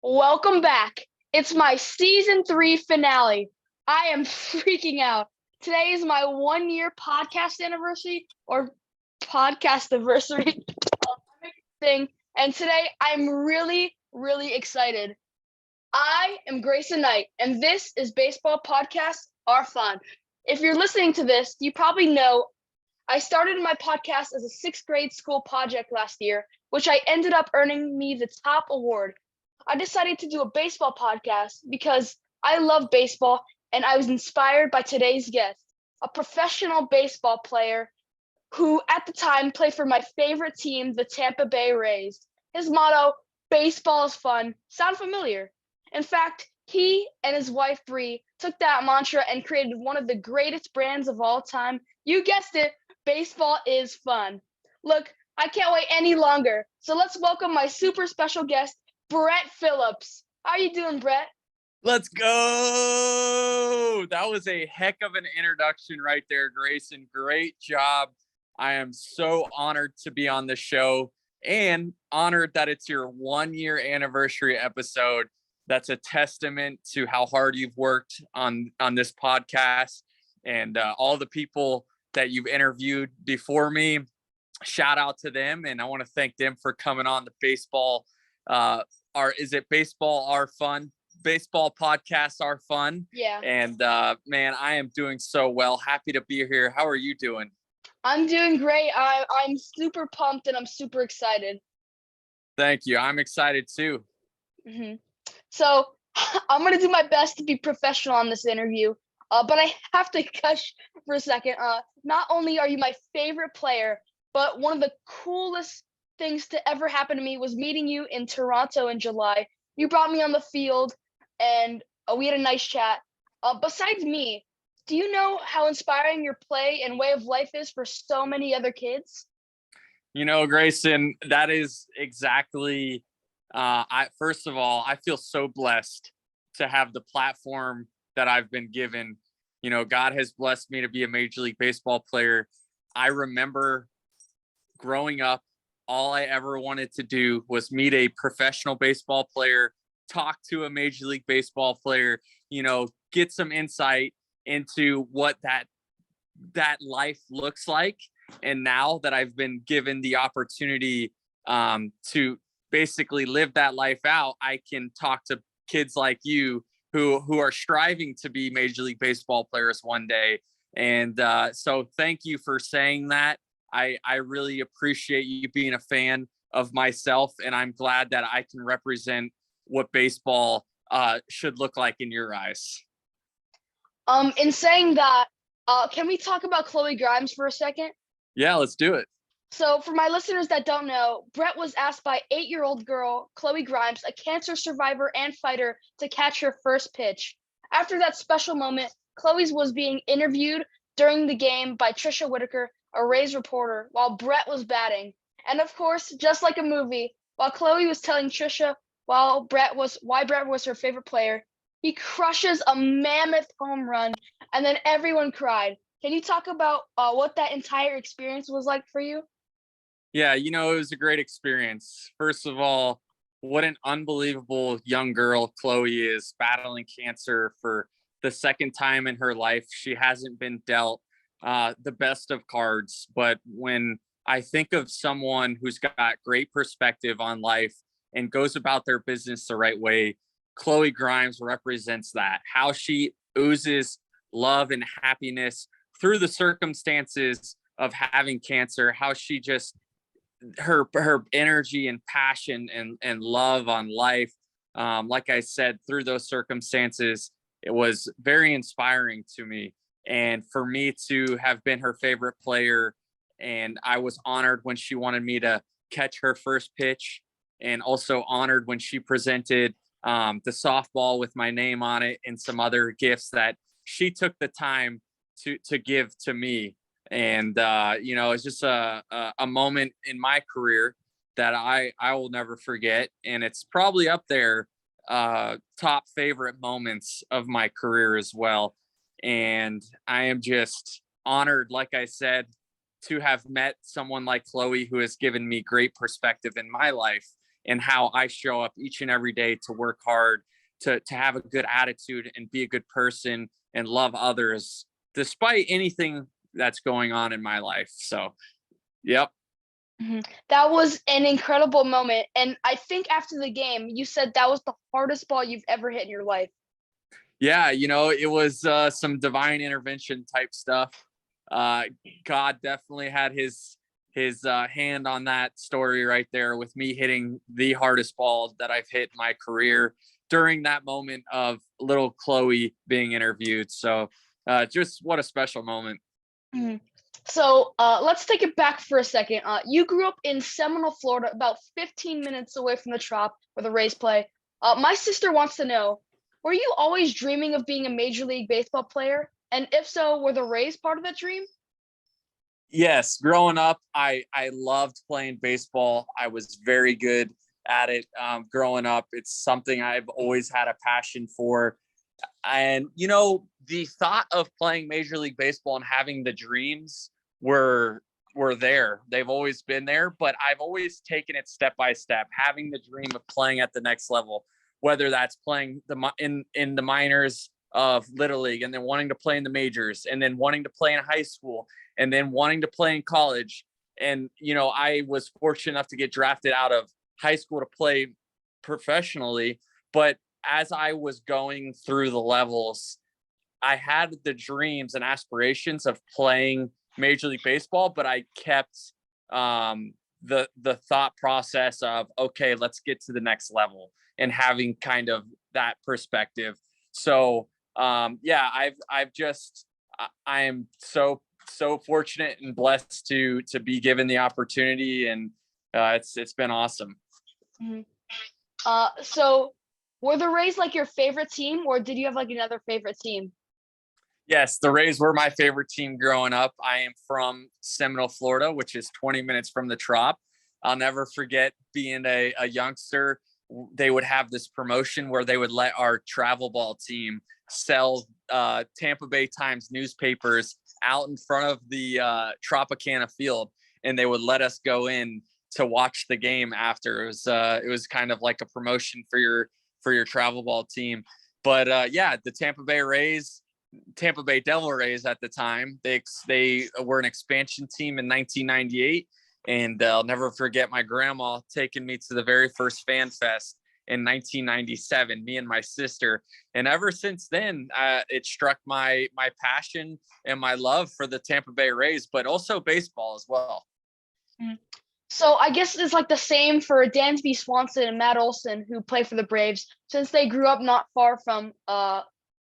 Welcome back. It's my season 3 finale. I am freaking out. Today is my 1 year podcast anniversary or podcast anniversary thing. And today I'm really excited. I am Grayson Knight, and this is Baseball Podcasts Are Fun. If you're listening to this, you probably know I started my podcast as a sixth grade school project last year, which I ended up earning me the top award. I decided to do a baseball podcast because I love baseball and I was inspired by today's guest, a professional baseball player who at the time played for my favorite team, the Tampa Bay Rays. His motto, baseball is fun, sound familiar? In fact, he and his wife Bree took that mantra and created one of the greatest brands of all time. You guessed it, baseball is fun. Look, I can't wait any longer. So let's welcome my super special guest, Brett Phillips. How are you doing, Brett? Let's go. That was a heck of an introduction right there, Grayson. Great job. I am so honored to be on the show and honored that it's your 1 year anniversary episode. That's a testament to how hard you've worked on this podcast and all the people that you've interviewed before me. Shout out to them. And I want to thank them for coming on the baseball. Baseball Are Fun? Baseball podcasts are fun. Yeah. And man, I am doing so well. Happy to be here. How are you doing? I'm doing great. I'm super pumped and I'm super excited. Thank you. I'm excited too. Mm-hmm. So I'm going to do my best to be professional on this interview, but I have to gush for a second. Not only are you my favorite player, but one of the coolest things to ever happen to me was meeting you in Toronto in July. You brought me on the field and we had a nice chat. Besides me, do you know how inspiring your play and way of life is for so many other kids? You know, Grayson, that is exactly, first of all, I feel so blessed to have the platform that I've been given. You know, God has blessed me to be a Major League Baseball player. I remember growing up, all I ever wanted to do was meet a professional baseball player, talk to a Major League Baseball player, get some insight into what that life looks like. And now that I've been given the opportunity to basically live that life out, I can talk to kids like you who are striving to be Major League Baseball players one day. And so thank you for saying that. I really appreciate you being a fan of myself, and I'm glad that I can represent what baseball should look like in your eyes. In saying that, can we talk about Chloe Grimes for a second? Yeah, let's do it. So for my listeners that don't know, Brett was asked by 8-year-old girl, Chloe Grimes, a cancer survivor and fighter, to catch her first pitch. After that special moment, Chloe was being interviewed during the game by Trisha Whitaker, a Rays reporter, while Brett was batting. And of course, just like a movie, while Chloe was telling Trisha why Brett was her favorite player, he crushes a mammoth home run, and then everyone cried. Can you talk about what that entire experience was like for you? Yeah, it was a great experience. First of all, what an unbelievable young girl Chloe is, battling cancer for the second time in her life. She hasn't been dealt the best of cards. But when I think of someone who's got great perspective on life and goes about their business the right way, Chloe Grimes represents that. How she oozes love and happiness through the circumstances of having cancer, how she just her energy and passion and love on life. Like I said, through those circumstances, it was very inspiring to me. And for me to have been her favorite player, and I was honored when she wanted me to catch her first pitch, and also honored when she presented the softball with my name on it and some other gifts that she took the time to give to me. And it's just a moment in my career that I will never forget, and it's probably up there top favorite moments of my career as well. And I am just honored, like I said, to have met someone like Chloe, who has given me great perspective in my life and how I show up each and every day to work hard, to have a good attitude and be a good person and love others despite anything that's going on in my life. So, yep. That was an incredible moment. And I think after the game, you said that was the hardest ball you've ever hit in your life. Yeah, it was some divine intervention type stuff. God definitely had his hand on that story right there with me hitting the hardest ball that I've hit in my career during that moment of little Chloe being interviewed. So just what a special moment. Mhm. So let's take it back for a second. You grew up in Seminole, Florida, about 15 minutes away from the Trop where the Rays play. My sister wants to know, were you always dreaming of being a Major League Baseball player? And if so, were the Rays part of that dream? Yes, growing up, I loved playing baseball. I was very good at it growing up. It's something I've always had a passion for. And the thought of playing Major League Baseball and having the dreams were there. They've always been there, but I've always taken it step by step, having the dream of playing at the next level, whether that's playing in the minors of Little League, and then wanting to play in the majors, and then wanting to play in high school, and then wanting to play in college. And I was fortunate enough to get drafted out of high school to play professionally. But as I was going through the levels, I had the dreams and aspirations of playing Major League Baseball, but I kept the thought process of, okay, let's get to the next level, and having kind of that perspective. So yeah, I am so fortunate and blessed to be given the opportunity, and it's been awesome. Mhm. So were the Rays like your favorite team, or did you have like another favorite team? Yes, the Rays were my favorite team growing up. I am from Seminole, Florida, which is 20 minutes from the Trop. I'll never forget being a youngster. They would have this promotion where they would let our travel ball team sell Tampa Bay Times newspapers out in front of the Tropicana field, and they would let us go in to watch the game after. It was kind of like a promotion for your travel ball team. But yeah, the Tampa Bay Devil Rays at the time. They were an expansion team in 1998, and I'll never forget my grandma taking me to the very first Fan Fest in 1997. Me and my sister, and ever since then, it struck my passion and my love for the Tampa Bay Rays, but also baseball as well. Mhm. So I guess it's like the same for Dansby Swanson and Matt Olson, who play for the Braves, since they grew up not far from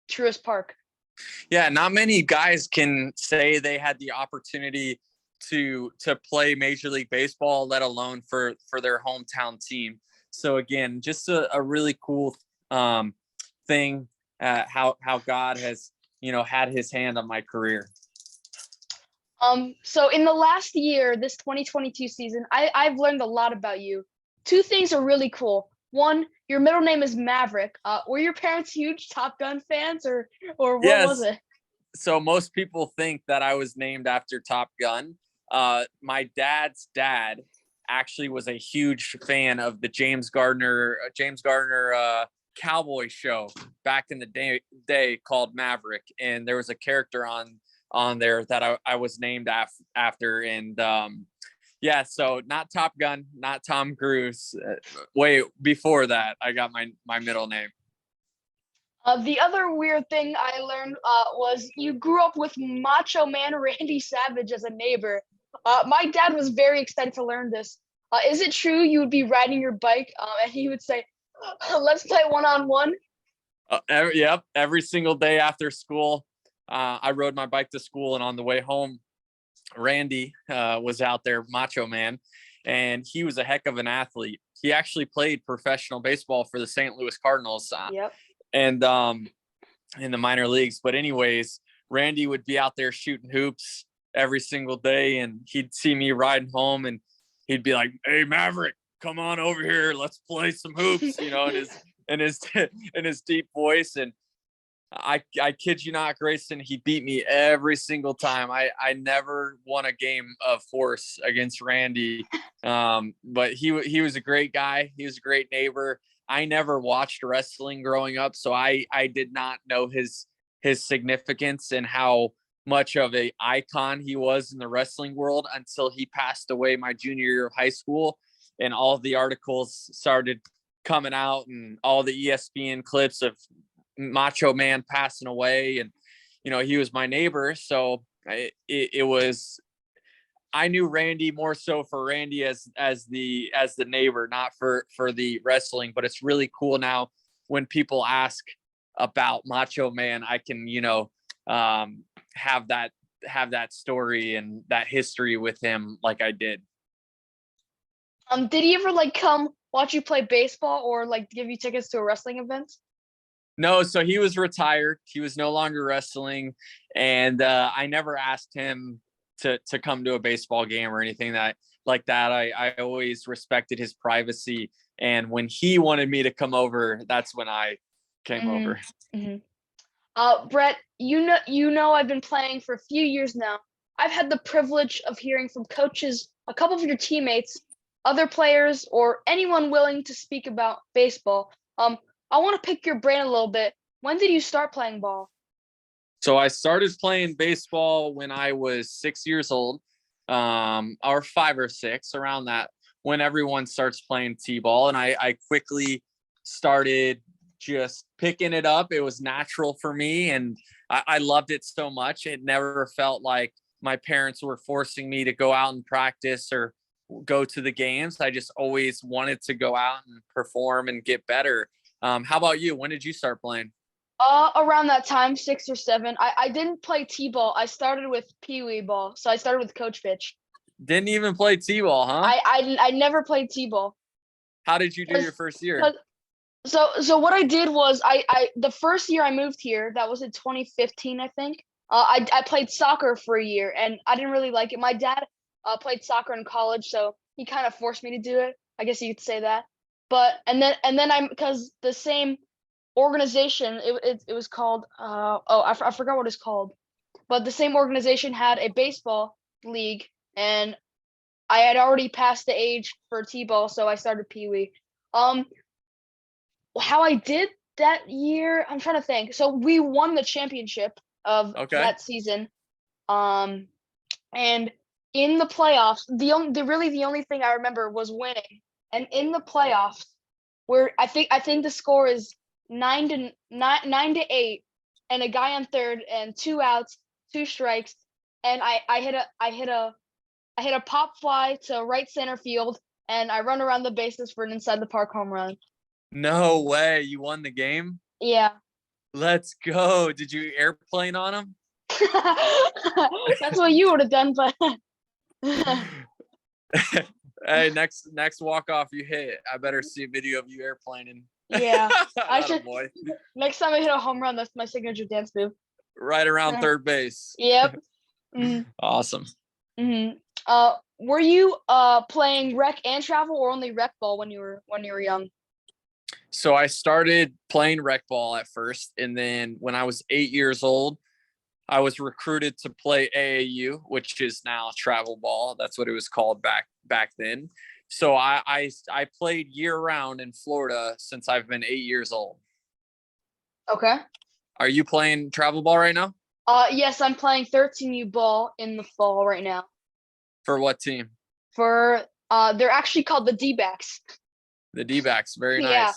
Truist Park. Yeah, not many guys can say they had the opportunity to play Major League Baseball, let alone for their hometown team. So again, just a really cool thing, how God has had his hand on my career. So in the last year, this 2022 season, I've learned a lot about you. Two things are really cool. One, your middle name is Maverick. Were your parents huge Top Gun fans, or what was Yes. it? So most people think that I was named after Top Gun. My dad's dad actually was a huge fan of the James Gardner cowboy show back in the day called Maverick, and there was a character on there that I was named after. And yeah, so not Top Gun, not Tom Cruise. Way before that, I got my middle name. The other weird thing I learned was you grew up with Macho Man Randy Savage as a neighbor. My dad was very excited to learn this. Is it true you would be riding your bike and he would say, "Let's play one-on-one"? Yep, every single day after school, I rode my bike to school, and on the way home, Randy was out there, Macho Man, and he was a heck of an athlete. He actually played professional baseball for the St. Louis Cardinals. Yep. And in the minor leagues. But anyways, Randy would be out there shooting hoops every single day, and he'd see me riding home, and he'd be like, "Hey, Maverick, come on over here, let's play some hoops," in his in his deep voice. And I kid you not, Grayson, he beat me every single time. I never won a game of horse against Randy. But he was a great guy. He was a great neighbor. I never watched wrestling growing up, so I did not know his significance and how much of a icon he was in the wrestling world until he passed away my junior year of high school, and all the articles started coming out and all the ESPN clips of Macho Man passing away. And he was my neighbor, so it was, I knew Randy more so for Randy as the neighbor, not for the wrestling. But it's really cool now when people ask about Macho Man, I can have that story and that history with him like I did. Did he ever like come watch you play baseball or like give you tickets to a wrestling event? No, so he was retired. He was no longer wrestling, and I never asked him to come to a baseball game or anything like that. I always respected his privacy, and when he wanted me to come over, that's when I came over. Brett, you know I've been playing for a few years now. I've had the privilege of hearing from coaches, a couple of your teammates, other players, or anyone willing to speak about baseball. I want to pick your brain a little bit. When did you start playing ball? So I started playing baseball when I was 6 years old, or 5 or 6, around that, when everyone starts playing t-ball. And I quickly started just picking it up. It was natural for me, and I loved it so much. It never felt like my parents were forcing me to go out and practice or go to the games. I just always wanted to go out and perform and get better. How about you? When did you start playing? Around that time, 6 or 7. I didn't play t-ball. I started with pee-wee ball, so I started with coach pitch. Didn't even play t-ball, huh? I never played t-ball. How did you do your first year? So what I did was I the first year I moved here, that was in 2015, I think. I played soccer for a year and I didn't really like it. My dad played soccer in college, so he kind of forced me to do it. I guess you could say that. But and then I'm because the same organization, it was called I forgot what it's called, but the same organization had a baseball league, and I had already passed the age for t-ball, so I started pee-wee. Um, how I did that year, I'm trying to think. So we won the championship of Okay. that season. Um, and in the playoffs, the only thing I remember was winning. And in the playoffs, where I think the score is 9-8, and a guy on third and 2 outs, 2 strikes, and I hit a pop fly to right center field, and I run around the bases for an inside the park home run. No way. You won the game? Yeah. Let's go. Did you airplane on him? That's what you would have done, but Hey, next walk off you hit, I better see a video of you airplaning. yeah. I should Boy. next time I hit a home run, that's my signature dance move. Right around third base. Yep. Mhm. Awesome. Mhm. Were you playing rec and travel, or only rec ball when you were young? So I started playing rec ball at first, and then when I was 8 years old, I was recruited to play AAU, which is now travel ball. That's what it was called back then. So I played year round in Florida since I've been 8 years old. Okay. Are you playing travel ball right now? Yes, I'm playing 13U ball in the fall right now. For what team? For they're actually called the D-backs. The D-backs. Very Yeah.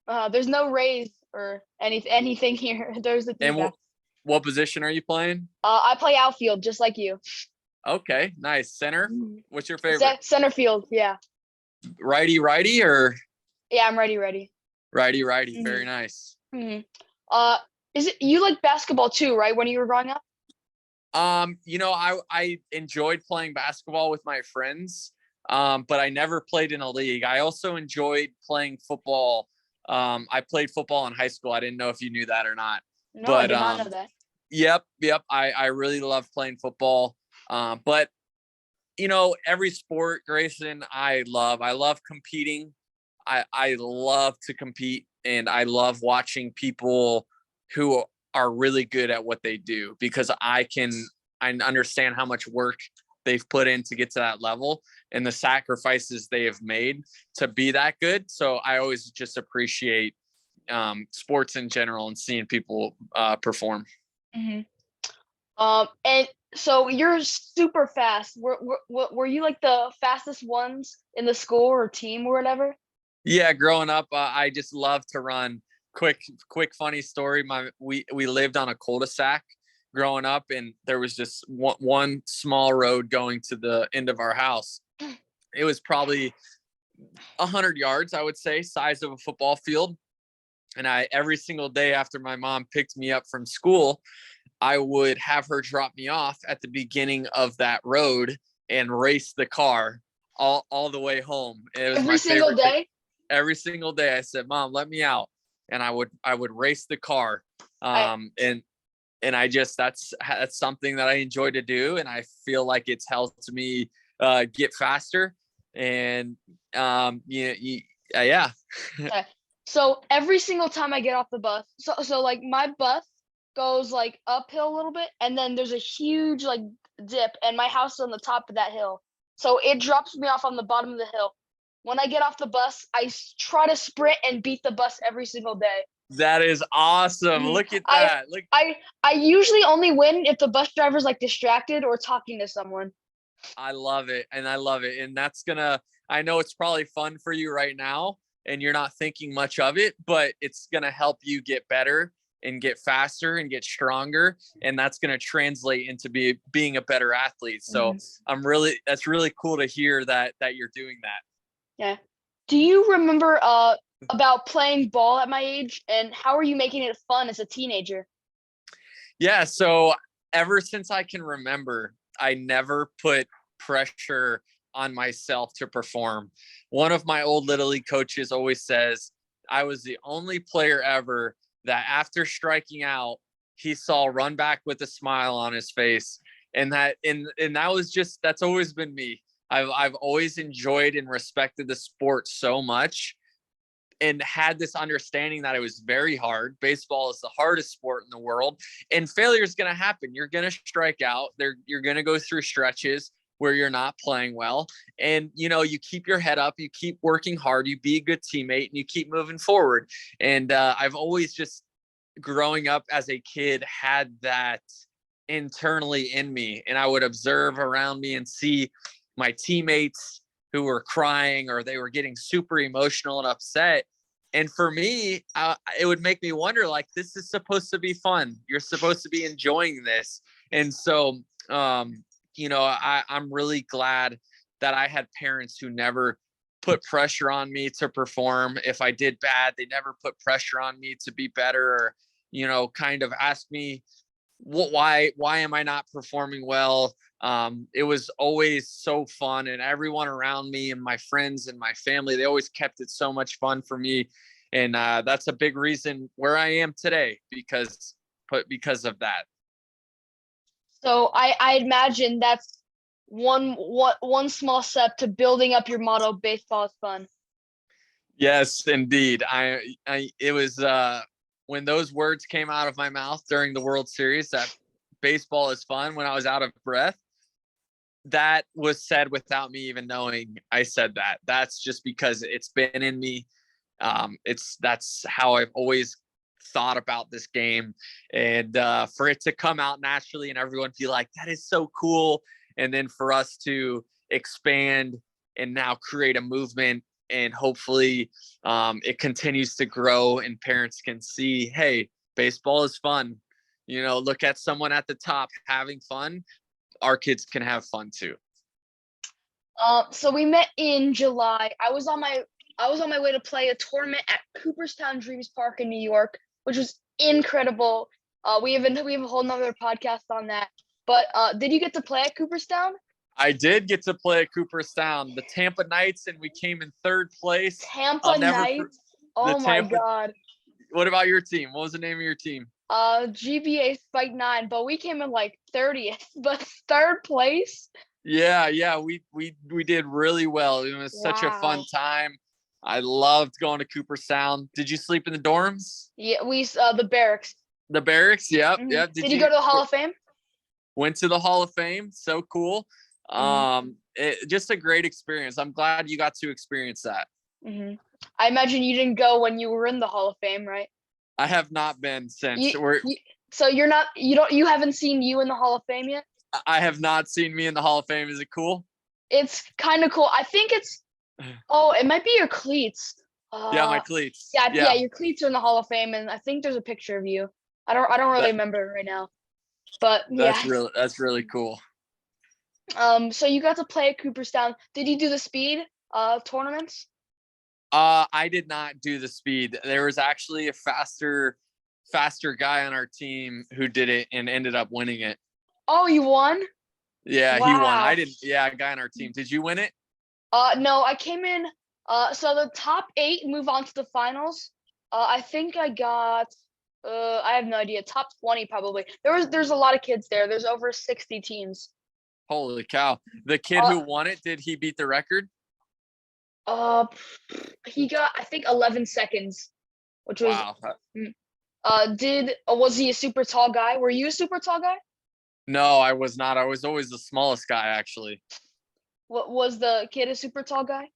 nice. There's no Rays or anything here. There's the And D-backs. what position are you playing? I play outfield just like you. Okay, nice. Center? Mhm. What's your favorite? Center field, yeah. Righty or Yeah, I'm ready. righty? Mhm. Very nice. Mhm. Uh, is it you like basketball too, right? When you were growing up? I enjoyed playing basketball with my friends, but I never played in a league. I also enjoyed playing football. I played football in high school. I didn't know if you knew that or not. No, I But did not know that. yep. I really love playing football. But every sport, Grayson, I love. I love competing. I love to compete, and I love watching people who are really good at what they do, because I understand how much work they've put in to get to that level and the sacrifices they have made to be that good. So I always just appreciate sports in general and seeing people perform. Hmm. And so you're super fast. Were you like the fastest ones in the school or team or whatever? Yeah, growing up, I just love to run. Quick funny story. We lived on a cul-de-sac growing up, and there was just one small road going to the end of our house. It was probably 100 yards, I would say, size of a football field. And every single day after my mom picked me up from school, I would have her drop me off at the beginning of that road and race the car all the way home. It was Every my single favorite thing. day? Every single day I said, "Mom, let me out." And I would race the car. I And I just, that's something that I enjoy to do. And I feel like it's helped me get faster. And yeah. Okay. So every single time I get off the bus, so like my bus goes like uphill a little bit, and then there's a huge like dip, and my house is on the top of that hill. So it drops me off on the bottom of the hill. When I get off the bus, try to sprint and beat the bus every single day. That is awesome. Mhm. Look at that. Look, I usually only win if the bus driver's like distracted or talking to someone. I love it. And I love it. And I know it's probably fun for you right now and you're not thinking much of it, but it's going to help you get better and get faster and get stronger. And that's going to translate into being a better athlete. So that's really cool to hear that you're doing that. Yeah. Do you remember about playing ball at my age, and how are you making it fun as a teenager? Yeah. So ever since I can remember, I never put pressure on myself to perform. One of my old Little League coaches always says, I was the only player ever that after striking out, he saw run back with a smile on his face. And that was that's always been me. I've always enjoyed and respected the sport so much and had this understanding that it was very hard. Baseball is the hardest sport in the world, and failure is going to happen. You're going to strike out. You're going to go through stretches where you're not playing well. And, you keep your head up, you keep working hard, you be a good teammate, and you keep moving forward. And I've always just, growing up as a kid, had that internally in me. And I would observe around me and see my teammates who were crying or they were getting super emotional and upset. And for me, it would make me wonder, like, this is supposed to be fun. You're supposed to be enjoying this. And so, I'm really glad that I had parents who never put pressure on me to perform. If I did bad, they never put pressure on me to be better, or, kind of ask me, why am I not performing well? It was always so fun, and everyone around me and my friends and my family, they always kept it so much fun for me. And that's a big reason where I am today, because of that. So I imagine that's one small step to building up your motto, baseball is fun. Yes, indeed. It was when those words came out of my mouth during the World Series, that baseball is fun, when I was out of breath, that was said without me even knowing I said that. That's just because it's been in me. That's how I've always thought about this game. And for it to come out naturally and everyone be like, that is so cool. And then for us to expand and now create a movement, and hopefully it continues to grow and parents can see, hey, baseball is fun. Look at someone at the top having fun. Our kids can have fun too. So we met in July. I was on my way to play a tournament at Cooperstown Dreams Park in New York, which was incredible. We have a whole nother podcast on that. But did you get to play at Cooperstown? I did get to play at Cooperstown, the Tampa Knights, and we came in third place. Tampa Knights. Oh my God. What about your team? What was the name of your team? GBA Spike 9, but we came in like 30th, but third place. Yeah, we did really well. It was such a fun time. I loved going to Cooperstown. Did you sleep in the dorms? Yeah, the barracks. The barracks. Yep. Mhm. Yep. Did you go to the Hall of Fame? Went to the Hall of Fame. So cool. Just a great experience. I'm glad you got to experience that. Hmm. I imagine you didn't go when you were in the Hall of Fame, right? I have not been since. You, so you haven't seen you in the Hall of Fame yet? I have not seen me in the Hall of Fame. Is it cool? It's kind of cool. I think it might be your cleats. Yeah, my cleats. Yeah, your cleats are in the Hall of Fame, and I think there's a picture of you. I don't really remember right now, but yeah. That's really cool. So you got to play at Cooperstown. Did you do the speed tournaments? I did not do the speed. There was actually a faster guy on our team who did it and ended up winning it. Oh, you won? Yeah, wow. He won. I didn't. Yeah, a guy on our team. Did you win it? No, I came in. So the top 8 move on to the finals. I think I got. I have no idea. Top 20 probably. There's a lot of kids there. There's over 60 teams. Holy cow! The kid who won it, did he beat the record? He got, I think, 11 seconds, which was. Wow. Was he a super tall guy? Were you a super tall guy? No, I was not. I was always the smallest guy, actually. What was the kid a super tall guy?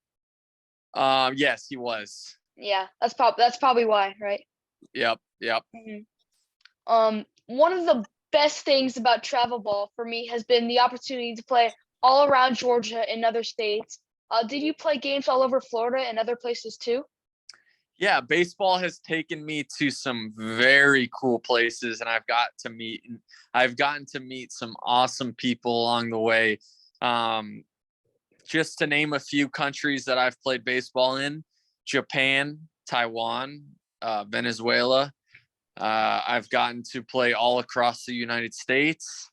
Yes, he was. Yeah, that's probably why, right? Yep. Mm-hmm. One of the best things about travel ball for me has been the opportunity to play all around Georgia and other states. Did you play games all over Florida and other places too? Yeah, baseball has taken me to some very cool places, and I've gotten to meet some awesome people along the way. Just to name a few countries that I've played baseball in: Japan, Taiwan, Venezuela. I've gotten to play all across the United States,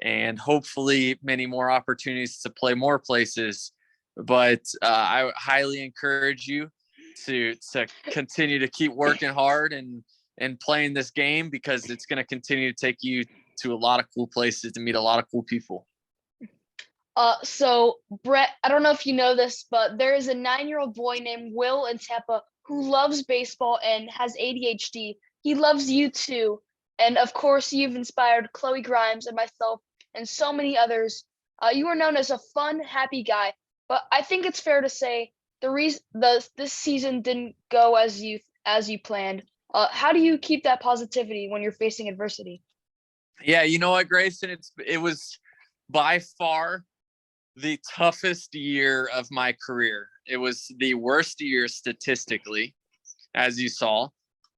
and hopefully many more opportunities to play more places. But I highly encourage you to continue to keep working hard and playing this game, because it's going to continue to take you to a lot of cool places to meet a lot of cool people. So Brett, I don't know if you know this, but there is a 9-year-old boy named Will in Tampa who loves baseball and has ADHD. He loves you too. And of course, you've inspired Chloe Grimes and myself and so many others. You are known as a fun, happy guy, but I think it's fair to say this season didn't go as you planned. How do you keep that positivity when you're facing adversity? Yeah, you know what, Grayson? It was by far the toughest year of my career. It was the worst year statistically, as you saw.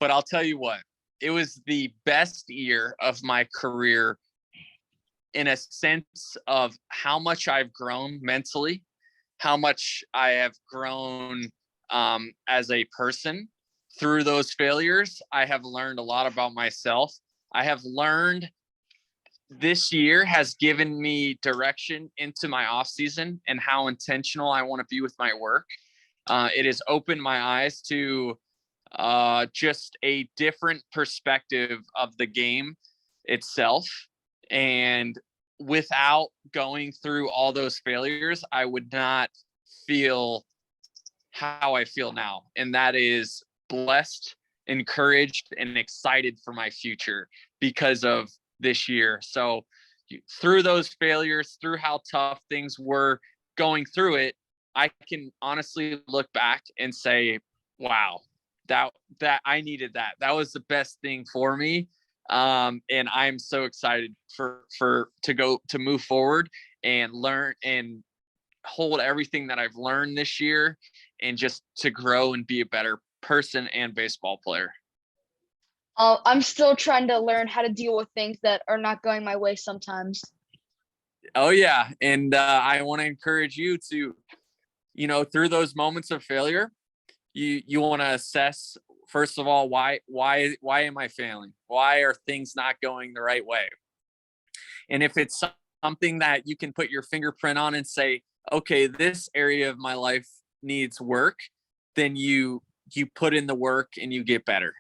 But I'll tell you what, it was the best year of my career in a sense of how much I've grown mentally, how much I have grown as a person through those failures. I have learned a lot about myself. I have learned this year has given me direction into my off season and how intentional I want to be with my work. It has opened my eyes to just a different perspective of the game itself. And without going through all those failures, I would not feel how I feel now. And that is blessed, encouraged, and excited for my future because of this year. So through those failures, through how tough things were going through it, I can honestly look back and say, wow, that I needed that. That was the best thing for me. And I'm so excited to move forward and learn and hold everything that I've learned this year and just to grow and be a better person and baseball player. I'm still trying to learn how to deal with things that are not going my way sometimes. Oh yeah. And I want to encourage you to, through those moments of failure, you want to assess, first of all, why am I failing? Why are things not going the right way? And if it's something that you can put your fingerprint on and say, okay, this area of my life needs work, then you put in the work and you get better.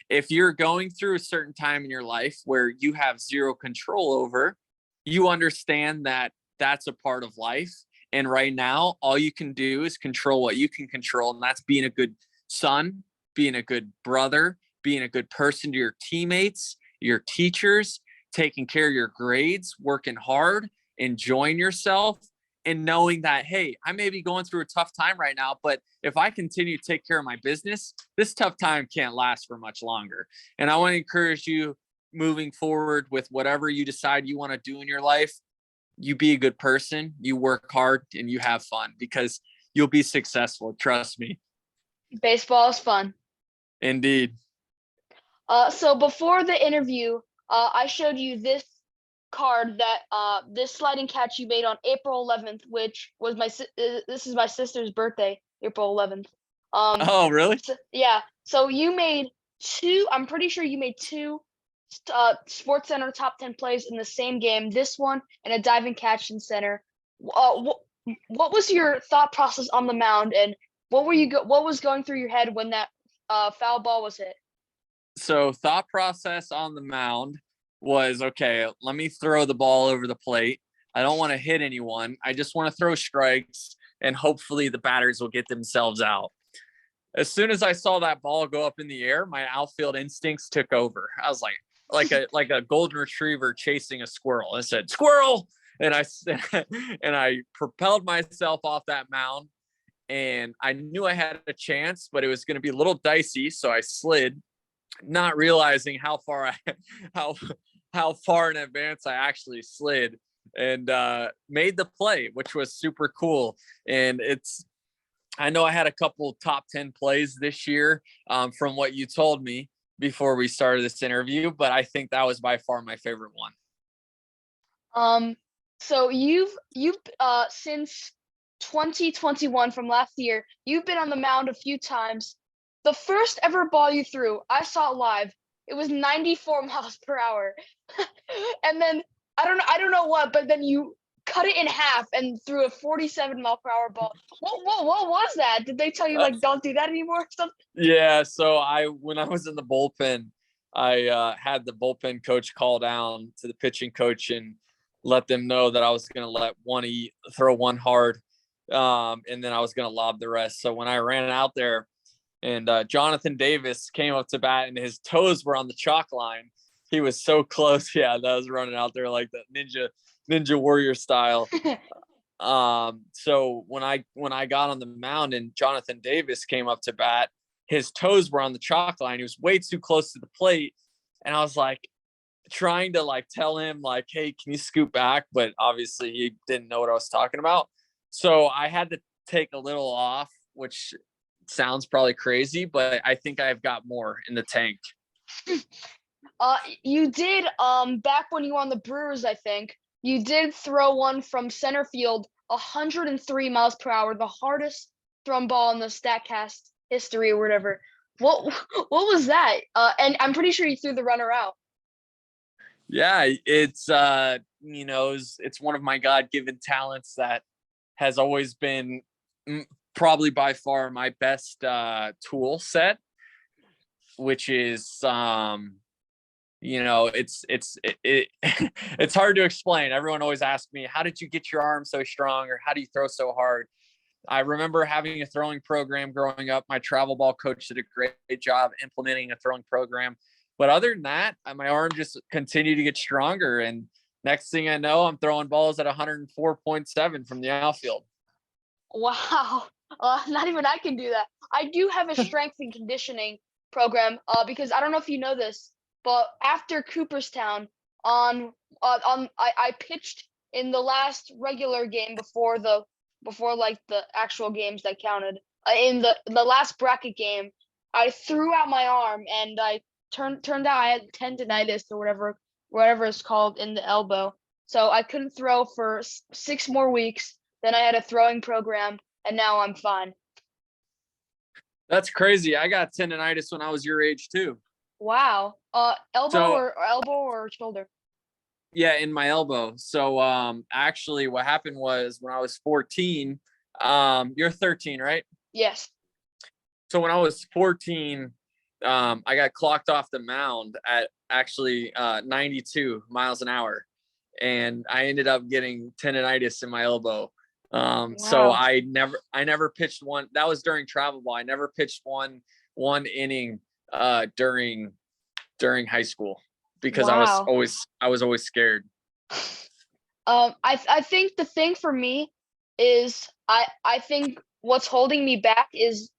If you're going through a certain time in your life where you have zero control over, you understand that that's a part of life. And right now, all you can do is control what you can control. And that's being a good son, being a good brother, being a good person to your teammates, your teachers, taking care of your grades, working hard, enjoying yourself, and knowing that, hey, I may be going through a tough time right now, but if I continue to take care of my business, this tough time can't last for much longer. And I want to encourage you moving forward with whatever you decide you want to do in your life. You be a good person, you work hard, and you have fun, because you'll be successful. Trust me. Baseball is fun. Indeed. So before the interview, I showed you this card that this sliding catch you made on April 11th, which was this is my sister's birthday, April 11th. Oh, really? Yeah. So you made two. I'm pretty sure you made two Sports Center top 10 plays in the same game. This one and a diving catch in center. What was your thought process on the mound, and what was going through your head when that foul ball was hit? So thought process on the mound was, okay, let me throw the ball over the plate. I don't want to hit anyone. I just want to throw strikes, and hopefully the batters will get themselves out. As soon as I saw that ball go up in the air, my outfield instincts took over. I was like a golden retriever chasing a squirrel. I said, "Squirrel!" And I propelled myself off that mound, and I knew I had a chance, but it was going to be a little dicey, so I slid, not realizing how far in advance I actually slid, and made the play, which was super cool. And I know I had a couple top 10 plays this year, from what you told me before we started this interview, but I think that was by far my favorite one. So you've since 2021, from last year, you've been on the mound a few times. The first ever ball you threw, I saw it live. It was 94 miles per hour. And then I don't know what, but then you cut it in half and threw a 47-mile-per-hour ball. What was that? Did they tell you, like, don't do that anymore or something? Yeah, so when I was in the bullpen, I had the bullpen coach call down to the pitching coach and let them know that I was going to let one throw one hard, and then I was going to lob the rest. So when I ran out there, and Jonathan Davis came up to bat, and his toes were on the chalk line. He was so close. Yeah, that was running out there like the ninja warrior style. So when I got on the mound and Jonathan Davis came up to bat, his toes were on the chalk line. He was way too close to the plate. And I was like trying to like tell him like, hey, can you scoot back? But obviously he didn't know what I was talking about. So I had to take a little off, which sounds probably crazy, but I think I've got more in the tank. You did, back when you were on the Brewers, I think, you did throw one from center field 103 miles per hour, the hardest thrown ball in the StatCast history or whatever. What was that? And I'm pretty sure you threw the runner out. Yeah, it's it's one of my God-given talents that has always been probably by far my best tool set, which is it's hard to explain. Everyone always asks me, how did you get your arm so strong, or how do you throw so hard? I remember having a throwing program growing up. My travel ball coach did a great job implementing a throwing program. But other than that, my arm just continued to get stronger. And next thing I know, I'm throwing balls at 104.7 from the outfield. Wow. Not even I can do that. I do have a strength and conditioning program, because I don't know if you know this, but after Cooperstown, I pitched in the last regular game before like the actual games that counted. In the last bracket game, I threw out my arm, and I turned out I had tendonitis or whatever it's called in the elbow. So I couldn't throw for 6 more weeks. Then I had a throwing program, and now I'm fine. That's crazy. I got tendonitis when I was your age too. Wow. Elbow or shoulder? Yeah, in my elbow. So actually what happened was when I was 14, you're 13, right? Yes. So when I was 14, I got clocked off the mound at actually 92 miles an hour, and I ended up getting tendonitis in my elbow. Wow. So I never pitched one. That was during travel ball. I never pitched one inning during high school. because Wow. I was always scared. I think the thing for me is I think what's holding me back is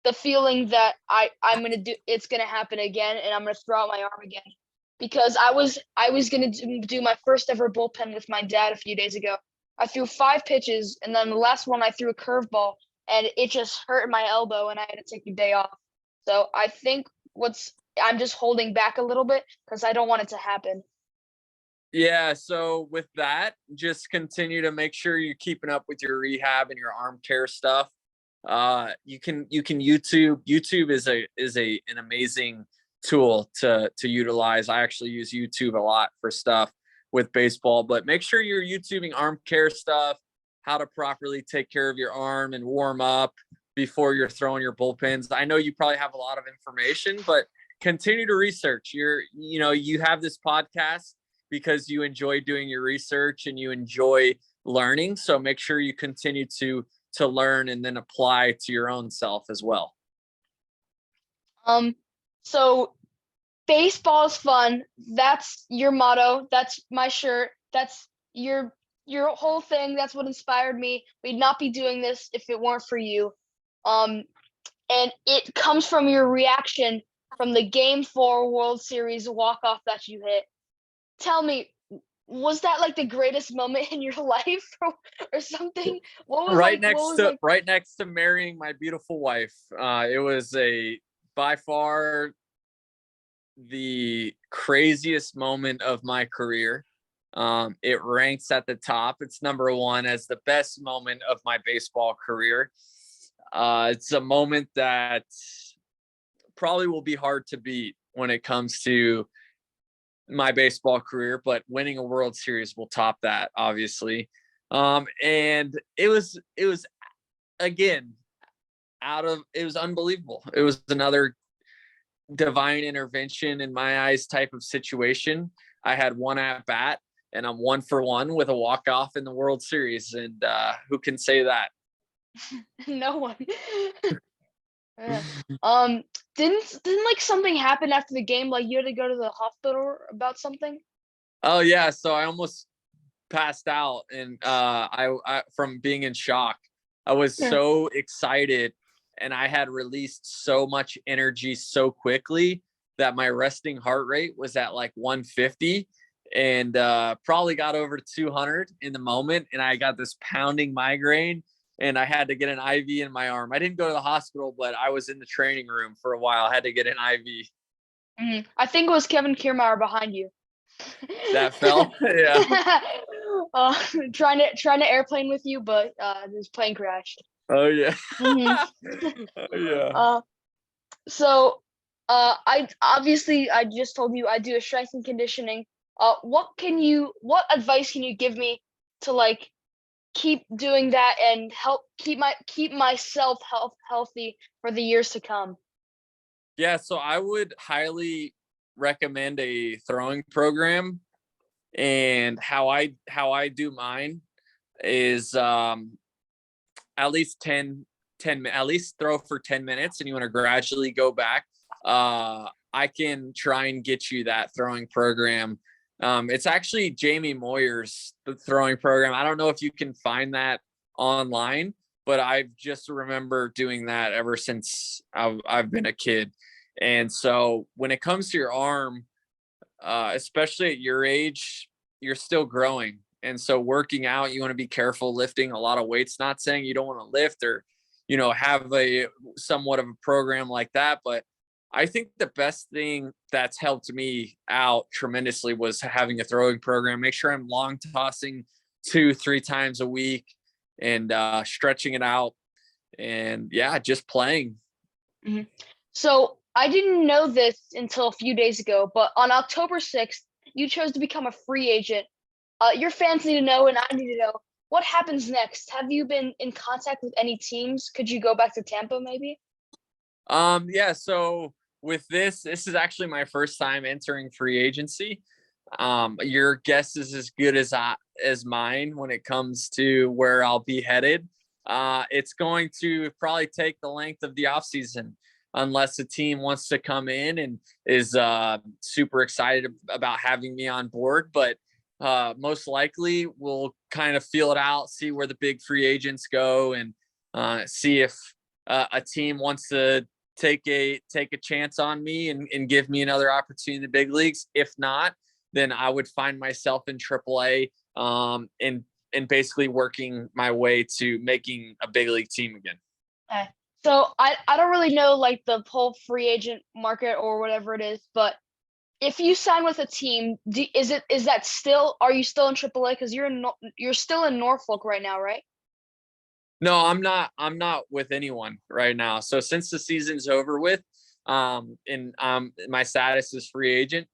the feeling that I'm gonna do it's gonna happen again and I'm gonna throw out my arm again because I was gonna do my first ever bullpen with my dad a few days ago. I threw 5 pitches and then the last one I threw a curveball and it just hurt my elbow and I had to take a day off. So I think what's I'm just holding back a little bit because I don't want it to happen. Yeah, so with that, just continue to make sure you're keeping up with your rehab and your arm care stuff. You can YouTube is an amazing tool to utilize. I actually use YouTube a lot for stuff with baseball, but make sure you're YouTubing arm care stuff, how to properly take care of your arm and warm up before you're throwing your bullpens. I know you probably have a lot of information, but continue to research. You have this podcast because you enjoy doing your research and you enjoy learning. So make sure you continue to learn and then apply to your own self as well. Um, so baseball is fun. That's your motto. That's my shirt. That's your whole thing. That's what inspired me. We'd not be doing this if it weren't for you. Um, and it comes from your reaction from the Game 4 World Series walk-off that you hit. Tell me, was that like the greatest moment in your life or something? Right next to marrying my beautiful wife. It was a by far the craziest moment of my career. It ranks at the top. It's number one as the best moment of my baseball career. It's a moment that probably will be hard to beat when it comes to my baseball career, but winning a World Series will top that, obviously. And it was again it was unbelievable. It was another divine intervention in my eyes type of situation. I had one at bat and I'm 1 for 1 with a walk off in the World Series. And who can say that? No one. Yeah. Um, didn't like something happen after the game? Like you had to go to the hospital about something? Oh yeah, so I almost passed out and I from being in shock. I was Yeah. so excited and I had released so much energy so quickly that my resting heart rate was at like 150 and probably got over 200 in the moment and I got this pounding migraine and I had to get an IV in my arm. I didn't go to the hospital, but I was in the training room for a while. I had to get an IV. I think it was Kevin Kiermaier behind you. That fell. Yeah. uh, trying to airplane with you, but his plane crashed. Oh yeah. hmm Oh yeah. Uh, so I just told you I do a strength and conditioning. What advice can you give me to like keep doing that and help keep myself healthy for the years to come? Yeah, so I would highly recommend a throwing program. And how I do mine is at least 10 at least throw for 10 minutes and you want to gradually go back. I can try and get you that throwing program. It's actually Jamie Moyer's the throwing program. I don't know if you can find that online, but I've just remember doing that ever since I've been a kid. And so when it comes to your arm, especially at your age, you're still growing. And so working out, you want to be careful lifting a lot of weights, not saying you don't want to lift or, have a somewhat of a program like that. But I think the best thing that's helped me out tremendously was having a throwing program. Make sure I'm long tossing 2-3 times a week and stretching it out. And yeah, just playing. Mhm. So I didn't know this until a few days ago, but on October 6th, you chose to become a free agent. Your fans need to know, and I need to know what happens next. Have you been in contact with any teams? Could you go back to Tampa, maybe? Yeah, so with this is actually my first time entering free agency. Your guess is as good as mine when it comes to where I'll be headed. It's going to probably take the length of the off season. unless a team wants to come in and is super excited about having me on board. But most likely we'll kind of feel it out, see where the big free agents go, and see if a team wants to take a chance on me and give me another opportunity in the big leagues. If not, then I would find myself in AAA and basically working my way to making a big league team again. Okay. So I don't really know like the whole free agent market or whatever it is, but if you sign with a team, is that still, are you still in AAA? Because you're still in Norfolk right now, right? No, I'm not. I'm not with anyone right now. So since the season's over with, and my status is free agent.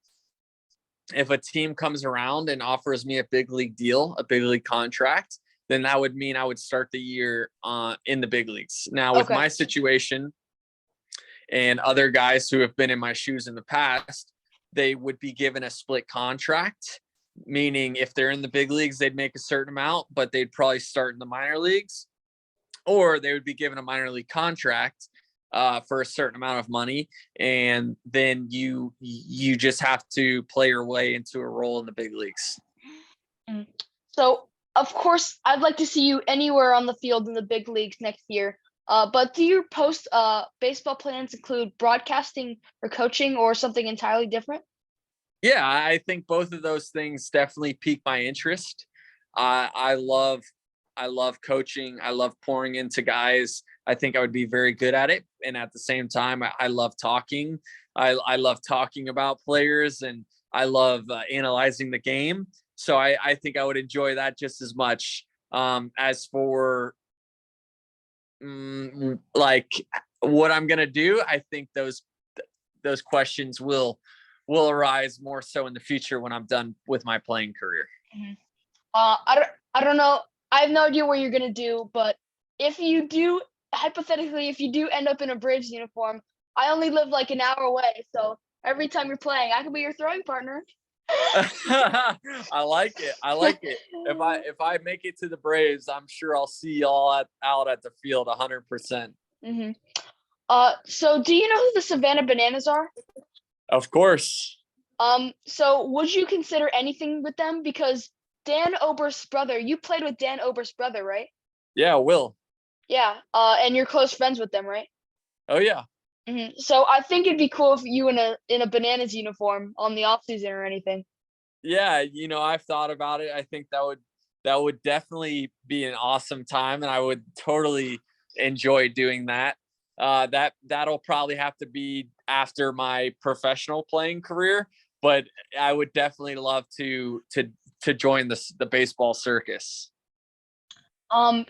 If a team comes around and offers me a big league deal, a big league contract, then that would mean I would start the year in the big leagues. Now, with Okay. my situation and other guys who have been in my shoes in the past, they would be given a split contract, meaning if they're in the big leagues, they'd make a certain amount, but they'd probably start in the minor leagues, or they would be given a minor league contract for a certain amount of money, and then you just have to play your way into a role in the big leagues. Mm. So of course, I'd like to see you anywhere on the field in the big leagues next year. But do your post baseball plans include broadcasting or coaching or something entirely different? Yeah, I think both of those things definitely pique my interest. I love coaching. I love pouring into guys. I think I would be very good at it. And at the same time, I love talking. I love talking about players, and I love analyzing the game. So I think I would enjoy that just as much. As for like what I'm gonna do, I think those questions will arise more so in the future when I'm done with my playing career. Mhm. I don't know. I have no idea what you're gonna do, but if you do, hypothetically, if you do end up in a Braves uniform, I only live like an hour away, so every time you're playing, I could be your throwing partner. I like it. I like it. If I make it to the Braves, I'm sure I'll see y'all out at the field 100%. hmm So do you know who the Savannah Bananas are? Of course. So would you consider anything with them? Because Dan Oberst's brother, you played with Dan Oberst's brother, right? Yeah, Will. Yeah. And you're close friends with them, right? Oh yeah. So I think it'd be cool if you in a Bananas uniform on the off season or anything. Yeah, I've thought about it. I think that would definitely be an awesome time, and I would totally enjoy doing that. That'll probably have to be after my professional playing career, but I would definitely love to join the baseball circus. Um,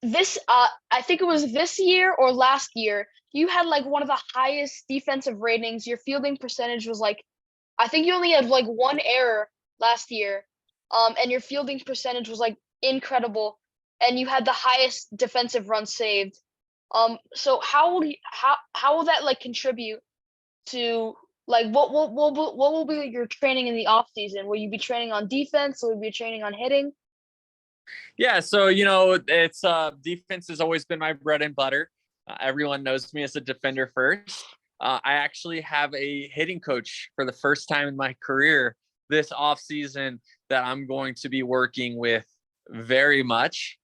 this I think it was this year or last year. You had like one of the highest defensive ratings. Your fielding percentage was like, I think you only had like one error last year. And your fielding percentage was like incredible, and you had the highest defensive runs saved. So how will that like contribute to like what will be your training in the off season? Will you be training on defense? Will you be training on hitting? Yeah, so it's defense has always been my bread and butter. Everyone knows me as a defender first. I actually have a hitting coach for the first time in my career this off season that I'm going to be working with very much.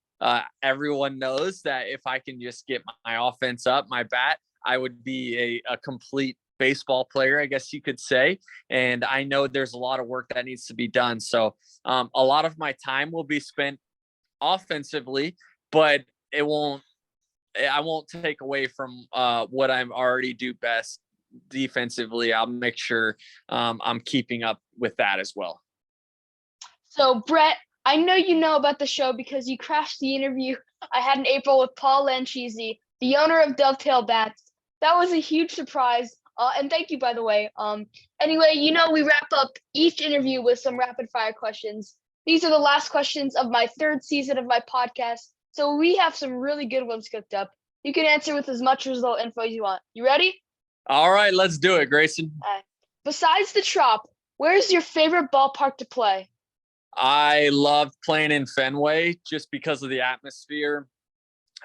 Everyone knows that if I can just get my offense up, my bat, I would be a complete baseball player, I guess you could say. And I know there's a lot of work that needs to be done. So a lot of my time will be spent offensively, but I won't take away from what I'm already do best defensively. I'll make sure I'm keeping up with that as well. So Brett, I know you know about the show because you crashed the interview I had in April with Paul Lanchese, the owner of Dovetail Bats. That was a huge surprise. And thank you, by the way. Anyway, we wrap up each interview with some rapid fire questions. These are the last questions of my third season of my podcast, so we have some really good ones cooked up. You can answer with as much result info as you want. You ready? All right, let's do it, Grayson. Besides the Trop, where's your favorite ballpark to play? I love playing in Fenway just because of the atmosphere.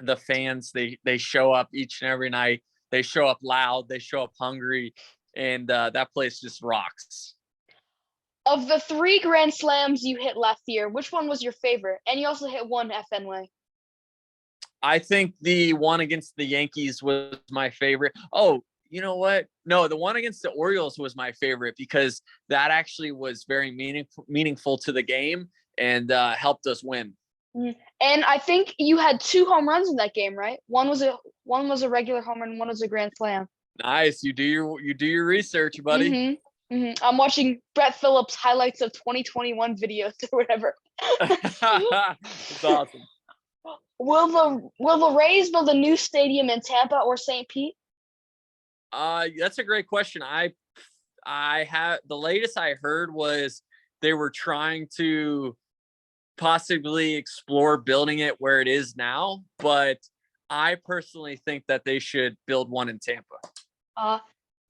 The fans, they show up each and every night. They show up loud, they show up hungry, and that place just rocks. Of the 3 Grand Slams you hit last year, which one was your favorite? And you also hit one at Fenway. I think the one against the Yankees was my favorite. Oh, you know what? No, the one against the Orioles was my favorite because that actually was very meaningful to the game and helped us win. And I think you had 2 home runs in that game, right? One was a regular home run, one was a grand slam. Nice. You do your research, buddy. I'm watching Brett Phillips highlights of 2021 videos or whatever. It's awesome. Will the Rays build a new stadium in Tampa or St. Pete? That's a great question. I have the latest I heard was they were trying to possibly explore building it where it is now, but I personally think that they should build one in Tampa.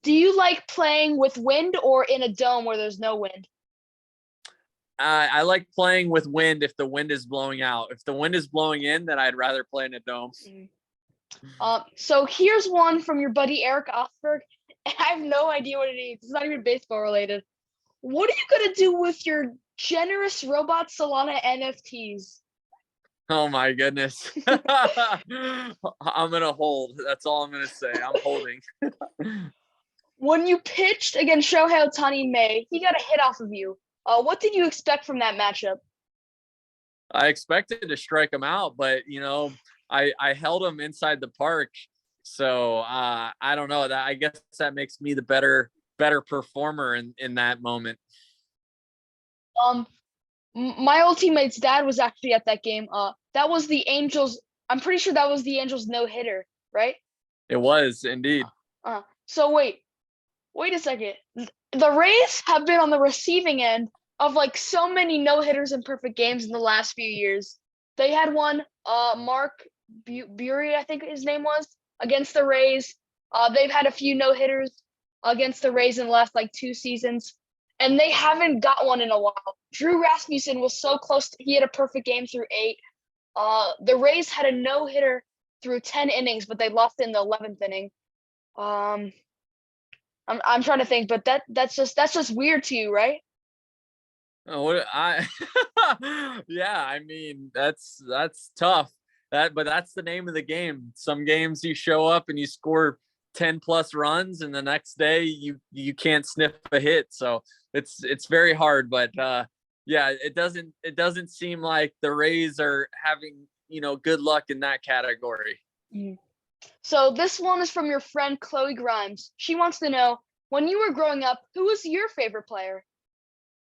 Do you like playing with wind or in a dome where there's no wind? I like playing with wind if the wind is blowing out. If the wind is blowing in, then I'd rather play in a dome. So here's one from your buddy Eric Osberg. I have no idea what it is. It's not even baseball related. What are you gonna do with your generous robot Solana NFTs? Oh my goodness. I'm gonna hold. That's all I'm gonna say. I'm holding. When you pitched against Shohei Ohtani in May, he got a hit off of you. What did you expect from that matchup? I expected to strike him out, but I held him inside the park. So I don't know. That I guess that makes me the better performer in that moment. My old teammate's dad was actually at that game. That was the Angels. I'm pretty sure that was the Angels no-hitter, right? It was indeed. So wait a second. The Rays have been on the receiving end of like so many no-hitters and perfect games in the last few years. They had one, Mark Bury, I think his name was, against the Rays. They've had a few no-hitters against the Rays in the last like 2 seasons, and they haven't got one in a while. Drew Rasmussen was so close. He had a perfect game through 8. The Rays had a no-hitter through 10 innings, but they lost in the 11th inning. I'm trying to think, but that's just weird to you, right? Oh, yeah, I mean, that's tough. But that's the name of the game. Some games you show up and you score 10 plus runs, and the next day you can't sniff a hit. So it's very hard, but yeah, it doesn't seem like the Rays are having, good luck in that category. So this one is from your friend Chloe Grimes. She wants to know, when you were growing up, who was your favorite player?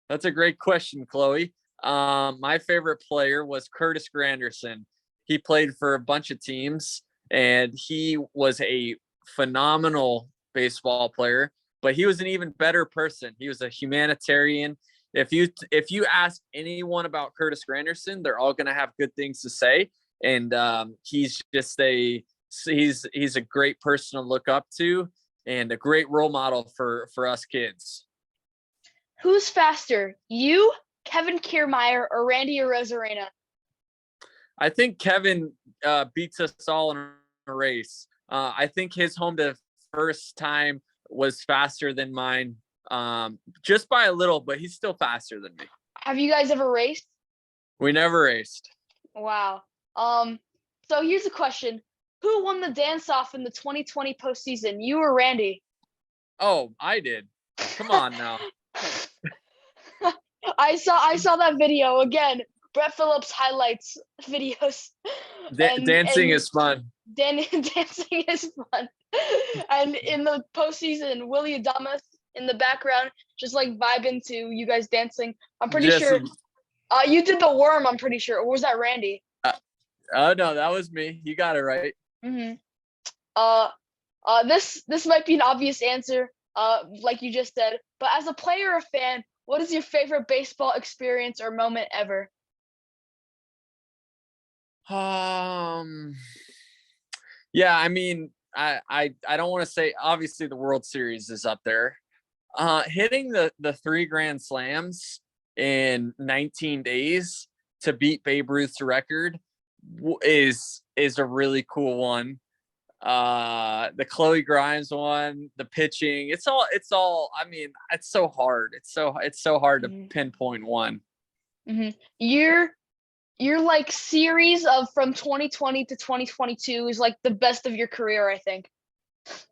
That's a great question, Chloe. My favorite player was Curtis Granderson. He played for a bunch of teams, and he was a phenomenal baseball player, but he was an even better person. He was a humanitarian. If you ask anyone about Curtis Granderson, they're all going to have good things to say. And he's just he's a great person to look up to and a great role model for us kids. Who's faster, you, Kevin Kiermaier, or Randy Arozarena? I think Kevin beats us all in a race. I think his home to first time was faster than mine, just by a little, but he's still faster than me. Have you guys ever raced? We never raced. Wow. So here's a question. Who won the dance-off in the 2020 postseason, you or Randy? Oh, I did. Come on now. I saw that video again. Brett Phillips highlights videos. Dancing is fun. Dancing is fun. And in the postseason, Willie Adames in the background, just like vibing to you guys dancing. I'm pretty sure you did the worm, I'm pretty sure. Or was that Randy? Oh no, that was me. You got it right. This might be an obvious answer, like you just said, but as a player or fan, what is your favorite baseball experience or moment ever? Yeah, I mean, I don't want to say, obviously the World Series is up there. Hitting the 3 Grand Slams in 19 days to beat Babe Ruth's record is a really cool one. The Chloe Grimes one, the pitching. It's all. I mean, it's so hard. It's so hard to pinpoint one. Mm-hmm. Your like series of from 2020 to 2022 is like the best of your career, I think.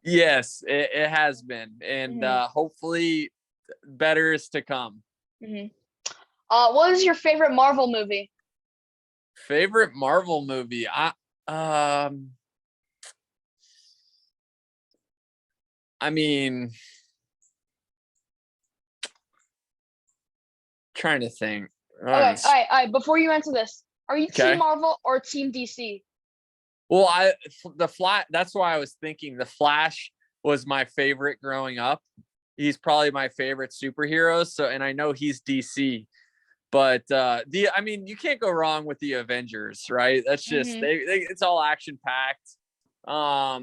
Yes, it has been, and hopefully, better is to come. What is your favorite Marvel movie? Favorite Marvel movie? I mean, trying to think. Okay, all right. Before you answer this, are you Okay. Team Marvel or Team DC? Well, that's why I was thinking the Flash was my favorite growing up. He's probably my favorite superhero. So, and I know he's DC, but I mean, you can't go wrong with the Avengers, right? That's just it's all action packed. I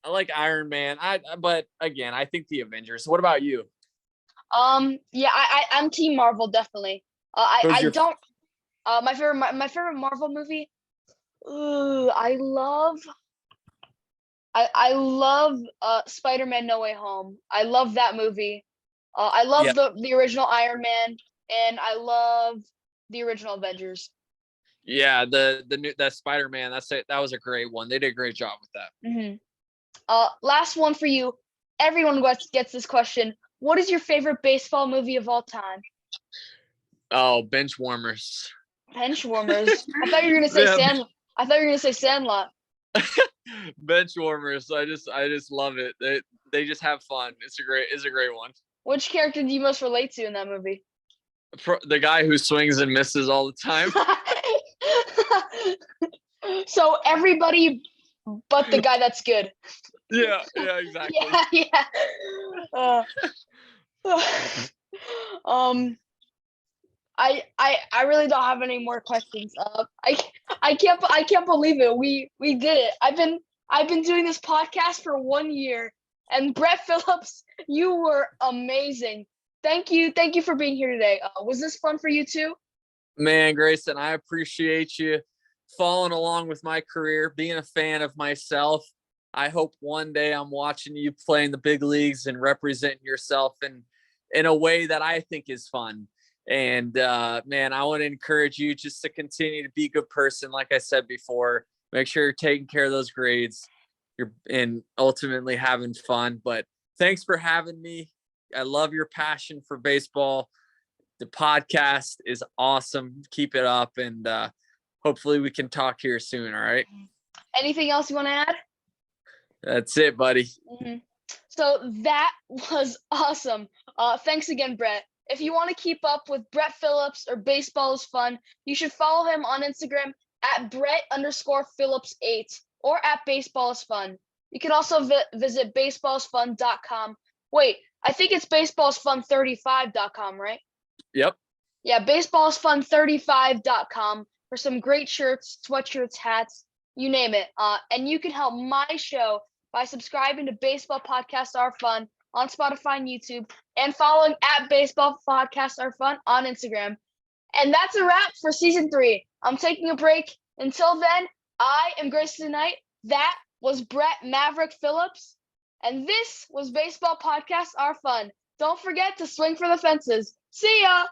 like Iron Man. But again, I think the Avengers. What about you? Yeah, I'm Team Marvel definitely. I don't. My favorite Marvel movie. Ooh, I love Spider-Man No Way Home. I love that movie. I love the original Iron Man, and I love the original Avengers. Yeah, that Spider-Man. That was a great one. They did a great job with that. Last one for you. Everyone gets this question. What is your favorite baseball movie of all time? Oh, Benchwarmers. Benchwarmers. I thought you were gonna say I thought you were gonna say Sandlot. Benchwarmers. I just love it. They just have fun. It's a great one. Which character do you most relate to in that movie? The guy who swings and misses all the time. So everybody but the guy that's good. Yeah, exactly. Yeah. I really don't have any more questions. I can't believe it. We did it. I've been doing this podcast for 1 year, and Brett Phillips, you were amazing. Thank you for being here today. Was this fun for you too? Man, Grayson, I appreciate you following along with my career, being a fan of myself. I hope one day I'm watching you play in the big leagues and representing yourself in a way that I think is fun. And man, I want to encourage you just to continue to be a good person. Like I said before, make sure you're taking care of those grades, and ultimately having fun. But thanks for having me. I love your passion for baseball. The podcast is awesome. Keep it up, and hopefully we can talk here soon. All right. Anything else you want to add? That's it, buddy. So that was awesome. Thanks again, Brett. If you want to keep up with Brett Phillips or Baseball is Fun, you should follow him on Instagram at Brett_Phillips8 or at Baseball is Fun. You can also visit baseballsfun.com. Wait, I think it's baseballsfun35.com, right? Yep. Yeah, baseballsfun35.com for some great shirts, sweatshirts, hats, you name it. And you can help my show by subscribing to Baseball Podcasts Are Fun on Spotify and YouTube, and following at Baseball Podcasts Are Fun on Instagram. And that's a wrap for season 3. I'm taking a break. Until then, I am Grayson Knight. That was Brett Maverick Phillips. And this was Baseball Podcasts Are Fun. Don't forget to swing for the fences. See ya!